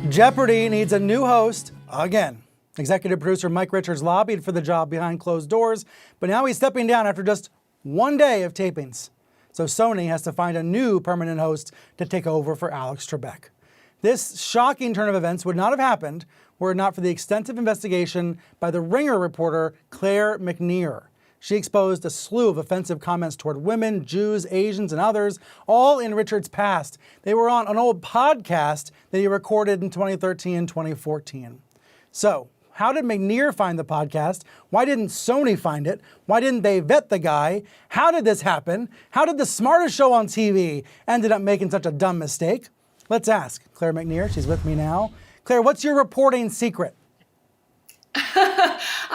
Jeopardy needs a new host again. Executive producer Mike Richards lobbied for the job behind closed doors, but now he's stepping down after just one day of tapings. So Sony has to find a new permanent host to take over for Alex Trebek. This shocking turn of events would not have happened were it not for the extensive investigation by the Ringer reporter Claire McNear. She exposed a slew of offensive comments toward women, Jews, Asians, and others, all in Richards' past. They were on an old podcast that he recorded in 2013 and 2014. So, how did McNear find the podcast? Why didn't Sony find it? Why didn't they vet the guy? How did this happen? How did the smartest show on TV ended up making such a dumb mistake? Let's ask Claire McNear. She's with me now. Claire, what's your reporting secret?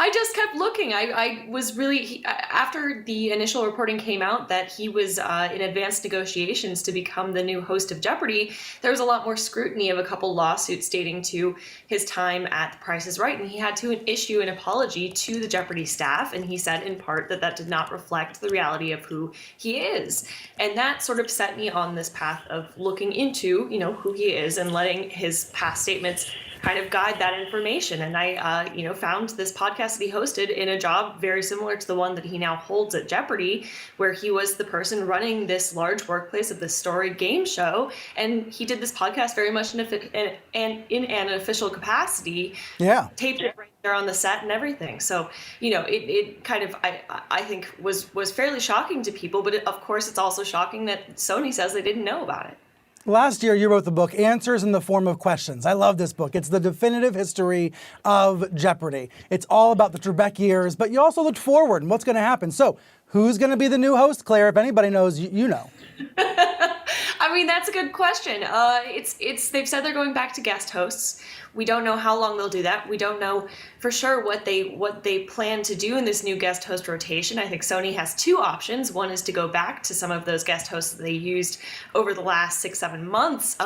I just kept looking. I was really, after the initial reporting came out that he was in advanced negotiations to become the new host of Jeopardy, there was a lot more scrutiny of a couple lawsuits dating to his time at The Price is Right. And he had to issue an apology to the Jeopardy staff. And he said in part that that did not reflect the reality of who he is. And that sort of set me on this path of looking into, who he is and letting his past statements kind of guide that information. And I, found this podcast that he hosted in a job very similar to the one that he now holds at Jeopardy, where he was the person running this large workplace of this storied game show. And he did this podcast very much in an official capacity. Yeah. Taped it right there on the set and everything. So, it kind of, I think was fairly shocking to people, but of course it's also shocking that Sony says they didn't know about it. Last year, you wrote the book, Answers in the Form of Questions. I love this book. It's the definitive history of Jeopardy. It's all about the Trebek years, but you also looked forward and what's going to happen. So who's going to be the new host, Claire? If anybody knows, you know. I mean, that's a good question. They've said they're going back to guest hosts. We don't know how long they'll do that. We don't know for sure what they plan to do in this new guest host rotation. I think Sony has two options. One is to go back to some of those guest hosts that they used over the last 6-7 months,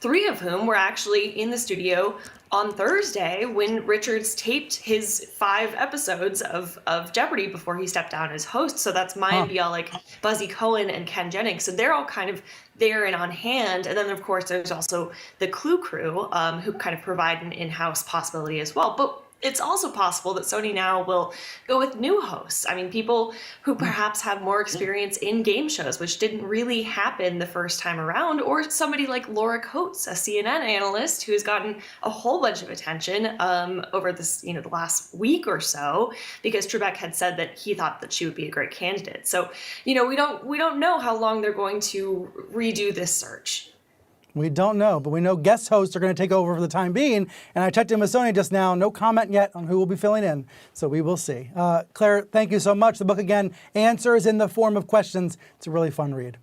three of whom were actually in the studio on Thursday when Richards taped his 5 episodes of Jeopardy before he stepped down as host. So that's Mayim Bialik, Buzzy Cohen, and Ken Jennings. So they're all kind of there and on hand. And then, of course, there's also the Clue crew who kind of provide an in-house possibility as well. But it's also possible that Sony now will go with new hosts. I mean, people who perhaps have more experience in game shows, which didn't really happen the first time around, or somebody like Laura Coates, a CNN analyst who has gotten a whole bunch of attention over this, the last week or so, because Trebek had said that he thought that she would be a great candidate. So, we don't know how long they're going to redo this search. We don't know, but we know guest hosts are going to take over for the time being. And I checked in with Sony just now. No comment yet on who will be filling in. So we will see. Claire, thank you so much. The book again, Answers in the Form of Questions. It's a really fun read.